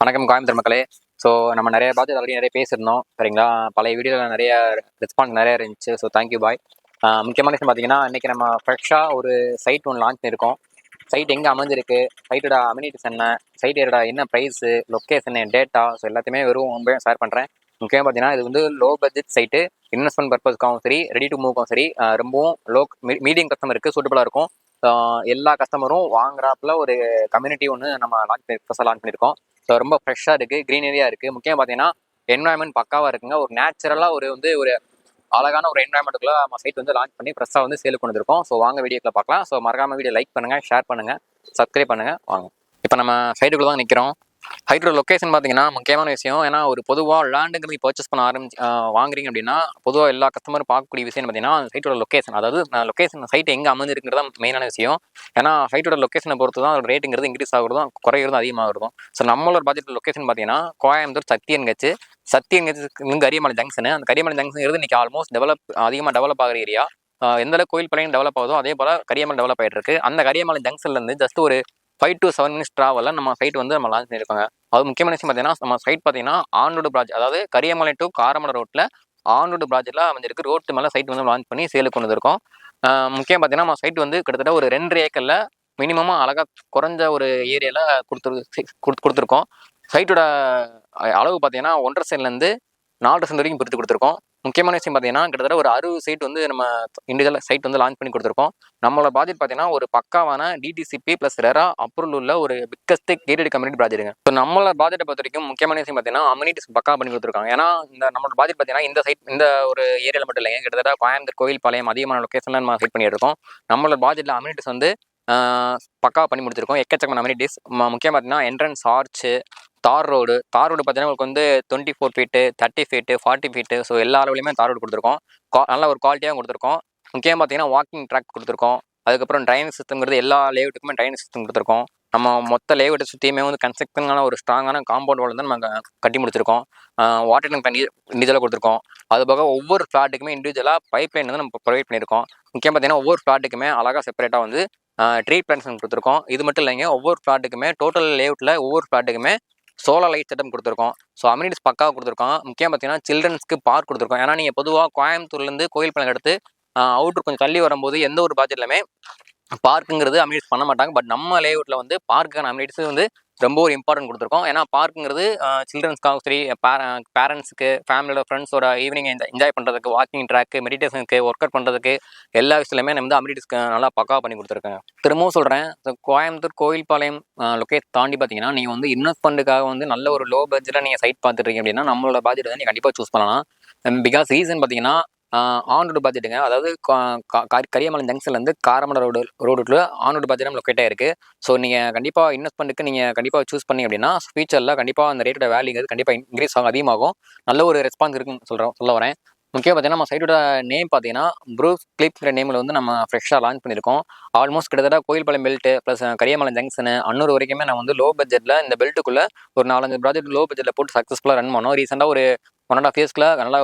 வணக்கம் கோயம்புத்தூர் மக்களே. ஸோ நம்ம நிறைய ப்ராஜெக்ட் ஆல்ரெடி நிறைய பேசியிருந்தோம் சரிங்களா. பழைய வீடியோவில் நிறைய ரெஸ்பான்ஸ் நிறைய இருந்துச்சு. So thank you bye. முக்கியமான விஷயம் பார்த்தீங்கன்னா இன்றைக்கி நம்ம ஃப்ரெஷ்ஷாக ஒரு சைட் ஒன்று லான்ச் பண்ணியிருக்கோம். சைட் எங்கே அமைஞ்சிருக்கு, சைட்டோட அம்யூனிட்டிஸ் என்ன, சைட்டோட என்ன ப்ரைஸு, லொக்கேஷனு, டேட்டா, ஸோ எல்லாத்தையுமே ரொம்ப ஷேர் பண்ணுறேன். முக்கியமாக பார்த்தீங்கன்னா இது வந்து லோ பட்ஜெட் சைட்டு, இன்வெஸ்ட்மெண்ட் பர்பஸ்க்காகவும் சரி, ரெடி டு மூவ்க்கும் சரி, ரொம்பவும் மீடியம் கஸ்டமருக்கு சூட்டபுளாக இருக்கும். எல்லா கஸ்டமரும் வாங்குறாப்புல ஒரு கம்யூனிட்டி ஒன்று நம்ம லான்ச் பண்ணியிருக்கோம். ஸோ ரொம்ப ஃப்ரெஷ்ஷாக இருக்குது, க்ரீனரியாக இருக்குது. முக்கியம் பார்த்தீங்கன்னா என்வாயன்மெண்ட் பக்காவாக இருக்குங்க. ஒரு நேச்சுரலாக ஒரு அழகான ஒரு என்வாயன்மெண்ட்டுக்குள்ள நம்ம சைட் வந்து லான்ச் பண்ணி ஃப்ரெஷ்ஷாக வந்து சேல் கொண்டு வந்துருக்கோம். ஸோ வாங்க வீடியோக்குள்ள பார்க்கலாம். ஸோ மறக்காம வீடியோ லைக் பண்ணுங்கள், ஷேர் பண்ணுங்கள், சப்ஸ்கிரைப் பண்ணுங்கள். வாங்க இப்போ நம்ம சைட்டுக்குள்ள தான் நிற்கிறோம். சைட்டோட லொக்கேஷன் பார்த்தீங்கன்னா முக்கியமான விஷயம். ஏன்னா ஒரு பொதுவாக லேண்டுங்கிறது பர்ச்சேஸ் பண்ண வாங்குறீங்க அப்படின்னா பொதுவாக எல்லா கஸ்டமரும் பார்க்கக்கூடிய விஷயம் பார்த்தீங்கன்னா சைட்டோட லொக்கேஷன். அதாவது லொக்கேஷன் சைட் எங்கே அமைஞ்சிருக்குறது தான் மெயினான விஷயம். ஏன்னா சைட்டோட லொக்கேஷனை பொறுத்து தான் அதோட ரேட்டுங்கிறது இன்க்ரீஸ் ஆகுறதும் குறையிறதும் அதிகமாகிறதும். ஸோ நம்மளோட பட்ஜெட் லொக்கேஷன் பார்த்தீங்கன்னா கோயம்புத்தூர் சத்தியன்கட்சி இங்கே கரியமலை ஜங்ஷனு. அந்த கரியமலை ஜங்ஷன் இன்றைக்கி ஆல்மோஸ்ட் அதிகமாக டெவலப் ஆகிற ஏரியா. எந்த அளவுக்கு கோயில்பாளையம் டெவலப் ஆகுதோ அதே போல் கரியமலை டெவலப் ஆகிட்டு இருக்கு. அந்த கரியமலை ஜங்ஷன்லேருந்து ஜஸ்ட் ஒரு 5 to 7 minutes ட்ராவலில் நம்ம சைட் வந்து நம்ம லான்ச் பண்ணியிருக்கோங்க. அது முக்கியமான விஷயம் பார்த்தீங்கன்னா நம்ம சைட் பார்த்தீங்கன்னா ஆன்ரோடு ப்ராஜெக்ட், அதாவது கரியமலை டு காரமலை ரோட்டில் ஆன்ரோடு ப்ராஜெக்டில் அமைஞ்சிருக்கு. ரோட்டு மேலே சைட் வந்து லான்ச் பண்ணி சேலுக்கு கொண்டு வந்திருக்கோம். முக்கியம் பார்த்தீங்கன்னா நம்ம சைட் வந்து கிட்டத்தட்ட ஒரு 2 ஏக்கரில் மினிமமாக அழகாக குறைஞ்ச ஒரு ஏரியாவில் கொடுத்துருக்கோம். சைட்டோட அளவு பார்த்தீங்கன்னா 1.5 சென்ட்லேருந்து 4 சென்ட் வரைக்கும் பிரித்து கொடுத்துருக்கோம். முக்கியமான விஷயம் பார்த்தீங்கன்னா கிட்டத்தட்ட ஒரு 60 சைட் வந்து நம்ம இண்டிவிஜுவல் சைட் வந்து லான்ச் பண்ணி கொடுத்துருக்கோம். நம்மளோட ப்ராஜெக்ட் பார்த்தீங்கன்னா ஒரு பக்காவான டிடிசிபி ப்ளஸ் ரெரா அப்ரூவல் உள்ள ஒரு பிக்கஸ்ட் கேட்டட் கம்யூனிட்டி ப்ராஜெக்ட்டுங்க. ஸோ நம்மளோட ப்ராஜெக்ட்டை பொறுத்த வரைக்கும் முக்கியமான விஷயம் பார்த்தீங்கன்னா அம்யூனிட்டிஸ் பக்கா பண்ணி கொடுத்துருக்காங்க. ஏன்னா நம்மளோட ப்ராஜெக்ட் பார்த்தீங்கன்னா இந்த ஒரு ஏரியாவில் மட்டும் இல்லைங்க, கிட்டத்தட்ட கோயம்புத்தூர் கோயில்பாளையம் அதிகமான லொக்கேஷனில் நம்ம செட் பண்ணிட்டு இருக்கோம். நம்மளோட ப்ராஜெக்ட்டில் அம்யூனிட்டிஸ் வந்து பக்கா பண்ணி முடிச்சிருக்கோம். எக்கச்சக்கமான அம்யூனிட்டிஸ். முக்கியம் பார்த்தீங்கன்னா என்ட்ரன்ஸ் ஆர்ச்சு, தார் ரோடு பார்த்தீங்கன்னா உங்களுக்கு வந்து 24 ஃபீட்டு, 30 ஃபீட்டு, 40 ஃபீட்டு, ஸோ எல்லா அளவுலையுமே தார் ரோடு கொடுத்துருக்கோம். நல்ல ஒரு குவாலிட்டியாக கொடுத்துருக்கோம். முக்கியம் பார்த்தீங்கன்னா வாக்கிங் ட்ராக் கொடுத்துருக்கோம். அதுக்கப்புறம் ட்ரைனேஜ் சிஸ்டம்ங்கிறது எல்லா லேஅவுட்டுக்குமே ட்ரைனேஜ் சிஸ்டம் கொடுத்துருக்கோம். நம்ம மொத்த லேஅவுட்டை சுற்றியுமே வந்து கன்ஸ்ட்ரக்ஷனான ஒரு ஸ்ட்ராங்கான காம்பவுண்ட் வால் வந்து நம்ம கட்டி முடிச்சிருக்கோம். வாட்டர் டேங்க் தண்ணி இண்டிவிஜுவலாக கொடுத்துருக்கோம். அது போக ஒவ்வொரு ஃப்ளாட்டுக்குமே இண்டிவிஜுவலாக பைப் லைன் வந்து நம்ம ப்ரொவைட் பண்ணியிருக்கோம். முக்கியம் பார்த்தீங்கன்னா ஒவ்வொரு ஃப்ளாட்டுக்குமே அழகாக செப்பரேட்டாக வந்து ட்ரீ பிளான்ஸ் கொடுத்துருக்கோம். இது மட்டும் இல்லைங்க, ஒவ்வொரு ஃப்ளாட்டுக்குமே டோட்டல் லேஅவுட்டில் ஒவ்வொரு ஃப்ளாட்டுக்குமே சோலார் லைட் செட்டப் கொடுத்துருக்கோம். ஸோ அம்யூனிட்டிஸ் பக்காவாக கொடுத்துருக்கோம். முக்கியம் பார்த்தீங்கன்னா சில்ட்ரன்ஸ்க்கு பார்க் கொடுத்துருக்கோம். ஏன்னா நீங்கள் பொதுவாக கோயம்புத்தூர்லேருந்து கோயில்பாளையம் எடுத்து அவுட்ரு கொஞ்சம் தள்ளி வரும்போது எந்த ஒரு ப்ராஜெக்ட்லையுமே பார்க்குங்கிறது அம்யூனிட்டிஸ் பண்ண மாட்டாங்க. பட் நம்ம லேஅவுட்டில் வந்து பார்க்குக்கான அம்யூனிட்டிஸ் வந்து ரொம்ப ஒரு இம்பார்ட்டன்ட் கொடுத்துருக்கோம். ஏன்னா பார்க்குங்கிறது சில்ட்ரன்ஸ்க்காகவும் சரி, பேரண்ட்ஸுக்கு, ஃபேமிலியோட ஃப்ரெண்ட்ஸோட ஈவினிங் என்ஜாய் பண்ணுறதுக்கு, வாக்கிங் ட்ராக்கு, மெடிடேஷனுக்கு, ஒர்க் அவுட் பண்ணுறதுக்கு எல்லா விஷயத்துலையுமே நம்ம வந்து அம்யூனிட்டிஸ்க்கு நல்லா பக்காவாக பண்ணி கொடுத்துருக்காங்க. திரும்பவும் சொல்கிறேன், கோயம்புத்தூர் கோயில்பாளையம் லொக்கேட் தாண்டி பார்த்தீங்கன்னா நீங்கள் வந்து இன்வெஸ்ட்மெண்ட்டுக்காக வந்து நல்ல ஒரு லோ பட்ஜெட்டில் நீங்கள் சைட் பார்த்துட்ருக்கீங்க அப்படின்னா நம்மளோட பட்ஜெட் வந்து நீங்கள் கண்டிப்பாக சூஸ் பண்ணலாம். பிகாஸ் ரீசன் பார்த்தீங்கன்னா ஆன்ரோடு பட்ஜெட்டுங்க. அதாவது கரியமலை ஜங்ஷன்லேருந்து காரமலை ரோடுக்குள்ள ஆன்ரோடு பட்ஜெட் லொக்கேட் ஆகிருக்கு. ஸோ நீங்கள் கண்டிப்பாக இன்வெஸ்ட்மெண்ட்டுக்கு நீங்கள் கண்டிப்பாக சூஸ் பண்ணி அப்படின்னா ஃபியூச்சரில் கண்டிப்பாக அந்த ரேட்டோட வேல்யூங்கிறது கண்டிப்பாக இன்க்ரீஸ் ஆகும், அதிகமாகும். நல்ல ஒரு ரெஸ்பான்ஸ் இருக்குன்னு சொல்ல வரேன். முக்கியம் பார்த்தீங்கன்னா நம்ம சைட்டோட நேம் பார்த்தீங்கன்னா ப்ரூஸ் கிளிப்ங்கிற நேமில் வந்து நம்ம ஃப்ரெஷ்ஷாக லான்ச் பண்ணியிருக்கோம். ஆல்மோஸ்ட் கிட்டத்தட்ட Koilpalayam belt plus Kariyamalai junction Annur வரைக்குமே நான் வந்து லோ பட்ஜெட்டில் இந்த பெல்ட்டுக்குள்ளே ஒரு 4-5 ப்ராஜெக்ட் லோ பட்ஜெட்டில் போட்டு சக்ஸஸ்ஃபுல்லாக ரன் பண்ணோம். ரீசெண்டாக ஒரு 1.5 இயர்ஸ்க்குள்ள நல்ல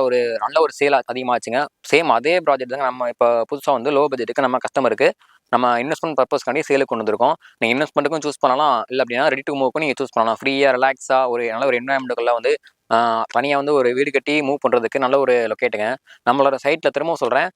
ஒரு சேல் அதிகமாச்சுங்க. சேம் அதே ப்ராஜெக்ட் தாங்க நம்ம இப்போ புதுசாக வந்து லோ பட்ஜெட்டுக்கு நம்ம கஸ்டமருக்கு நம்ம இன்வெஸ்ட்மெண்ட் பர்பஸ்க்காண்டி சேலுக்கு கொண்டு வந்திருக்கோம். நீங்கள் இன்வெஸ்ட்மெண்ட்டுக்கும் சூஸ் பண்ணலாம், இல்லை அப்படின்னா ரெடி டு மூவ்க்கும் நீங்கள் சூஸ் பண்ணலாம். ஃப்ரீயாக ரிலாக்ஸாக ஒரு நல்ல ஒரு என்வாயன்மெண்ட்டுக்குள்ள வந்து தனியாக வந்து ஒரு வீடு கட்டி மூவ் பண்ணுறதுக்கு நல்ல ஒரு லொக்கேட்டுங்க. நம்மளோட சைட்டில் திரும்பவும் சொல்கிறேன்,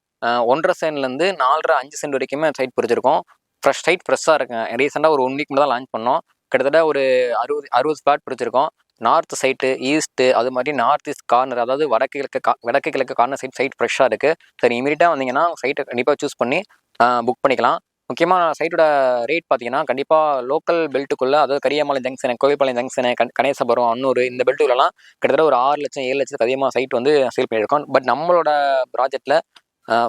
1.5 சென்ட்லேருந்து 4.5 சென்ட் வரைக்குமே சைட் பிரிச்சிருக்கோம். ஃப்ரெஷ்ஷாக இருக்குங்க. ரீசெண்டாக ஒரு 1 வீக் மட்டும் தான் லான்ச் பண்ணோம். கிட்டத்தட்ட ஒரு 60 ஸ்பாட் பிரிச்சிருக்கோம். நார்த் சைட்டு, ஈஸ்ட்டு, அது மாதிரி நார்த் ஈஸ்ட் கார்னர், அதாவது வடக்கு கிழக்கு கார்னர் சைட் ஃப்ரெஷ்ஷாக இருக்குது. சரி, இமீடியட்டாக வந்தீங்கன்னா சைட்டை கண்டிப்பாக சூஸ் பண்ணி புக் பண்ணிக்கலாம். முக்கியமாக சைட்டோட ரேட் பார்த்தீங்கன்னா கண்டிப்பாக லோக்கல் பெல்ட்டுக்குள்ளே, அதாவது கரியமலை ஜங்ஷனு, கோவில்பாளையம் ஜங்ஷனு, கணேசபுரம், அன்னூர் இந்த பெல்ட்டுக்குள்ளலாம் கிட்டத்தட்ட ஒரு 6 லட்சம் 7 லட்சத்துக்கு அதிகமாக சைட் வந்து சேல் பண்ணியிருக்கோம். பட் நம்மளோட ப்ராஜெக்ட்டில்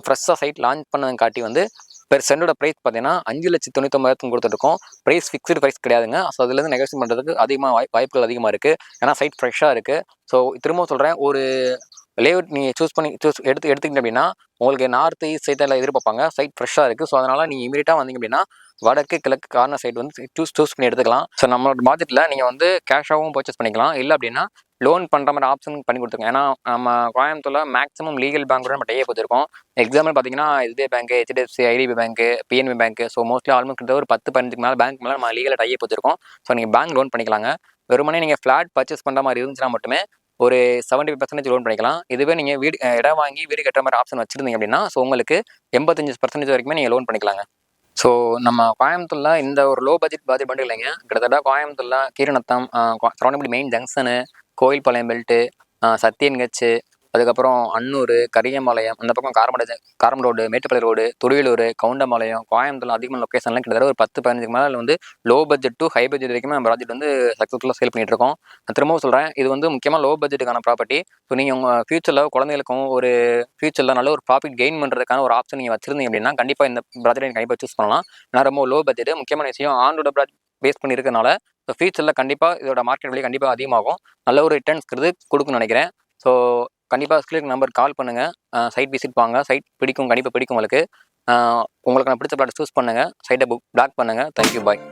ஃப்ரெஷ்ஷாக சைட் லான்ச் பண்ணதுக்காட்டி வந்து பெர் சென்டோட ப்ரைஸ் பார்த்தீங்கன்னா 5,99,000 கொடுத்துருக்கோம். ப்ரைஸ் ஃபிக்ஸ்டு ப்ரைஸ் கிடையாதுங்க. ஸோ அதுலேருந்து நெகோசியேட் பண்ணுறதுக்கு வாய்ப்புகள் அதிகமாக இருக்குது. ஏன்னா சைட் ஃப்ரெஷ்ஷாக இருக்குது. ஸோ திரும்பவும் சொல்கிறேன், ஒரு லேஅவுட் நீங்கள் எடுத்துக்கிங்க அப்படின்னா உங்களுக்கு நார்த் ஈஸ்ட் சைட்டில் எதிர்பார்ப்பாங்க. சைட் ஃப்ரெஷ்ஷாக இருக்குது. ஸோ அதனால் நீங்கள் இமீடியட்டாக வந்தீங்க அப்படின்னா வடக்கு கிழக்கு கார்னர் சைட் வந்து சூஸ் பண்ணி எடுத்துக்கலாம். ஸோ நம்மளோட பட்ஜெட்டில் நீங்கள் வந்து கேஷாகவும் பர்ச்சேஸ் பண்ணிக்கலாம், இல்லை அப்படின்னா லோன் பண்ணுற மாதிரி ஆப்ஷன் பண்ணி கொடுத்துருங்க. ஏன்னா நம்ம கோயம்புத்தூரில் மேக்ஸிமம் லீகல் பேங்கோட நம்ம டைப் வச்சிருக்கோம். எக்ஸாம்பிள் பார்த்தீங்கன்னா SBI bank, HDFC, IDB bank, PNB bank, so mostly almost கிட்ட ஒரு 10-15 மேலே பேங்க் மேலே நம்ம லீகல் டைப் வச்சிருக்கோம். ஸோ நீங்கள் பேங்க் லோன் பண்ணிக்கலாங்க. வெறுமனே நீங்கள் ஃப்ளாட் பர்ச்சேஸ் பண்ணுற மாதிரி இருந்துச்சுன்னா மட்டுமே ஒரு 75% லோன் பண்ணிக்கலாம். இதுவே நீங்கள் வீடு இடம் வாங்கி வீடு கட்டுற மாதிரி ஆப்ஷன் வச்சுருந்தீங்க அப்படின்னா ஸோ உங்களுக்கு 85% வரைக்குமே நீங்கள் லோன் பண்ணிக்கலாங்க. ஸோ நம்ம கோயம்புத்தூர்ல இந்த ஒரு லோ பட்ஜெட் மட்டும் இல்லைங்க. கிட்டத்தட்ட கோயம்புத்தூர்ல Keeranatham, surrounding main junction, Koilpalayam belt, சத்தியன்கட்சி, அதுக்கப்புறம் அன்னூர், கரியம்பாளையம், அந்த பக்கம் காரம் ரோடு, மேட்டுப்பாளையம் ரோடு, துடியலூர், கவுண்டம்பாளையம், கோயம்புத்தூர்ல அதிகமான லொக்கேஷன்லாம் கிட்டத்தட்ட ஒரு 10-15 மேலே வந்து low budget to high budget வரைக்கும் நம்ம ப்ராஜெக்ட் வந்து சக்ஸஸ்ஃபுல்லாக சேல் பண்ணிட்டு இருக்கோம். நான் திரும்பவும் சொல்கிறேன், இது வந்து முக்கியமாக லோ பட்ஜெட்டுக்கான ப்ராப்பர்ட்டி. ஸோ நீங்கள் உங்கள் ஃபியூச்சரில் குழந்தைகளுக்கும் ஒரு ஃபியூச்சரில் நல்ல ஒரு ப்ராஃபிட் கெயின் பண்ணுறதுக்கான ஒரு ஆப்ஷன் நீங்கள் வச்சிருந்தீங்க அப்படின்னா கண்டிப்பாக இந்த ப்ராஜெக்ட் நீங்கள் கண்டிப்பாக சூஸ் பண்ணலாம். ஏன்னா ரொம்ப லோ பட்ஜெட். முக்கியமான விஷயம் ஆண்டோட ப்ராஜெக்ட் பேஸ் பண்ணி இருக்கனால ஸோ ஃபியூச்சரில் கண்டிப்பாக இதோட மார்க்கெட் வேல்யூ கண்டிப்பாக அதிகமாகும். நல்ல ஒரு ரிட்டர்ன்ஸ்ங்கிறது கொடுக்குன்னு நினைக்கிறேன். ஸோ கண்டிப்பாக ஸ்கிரீன் நம்பர் கால் பண்ணுங்கள். சைட் விசிட் வாங்க. சைட் பிடிக்கும், கண்டிப்பாக பிடிக்கும் உங்களுக்கு. உங்களுக்கு நான் பிடிச்ச ப்ராடக்ட் சூஸ் பண்ணுங்கள். சைட்டை பிளாக் பண்ணுங்கள். தேங்க்யூ, பாய்.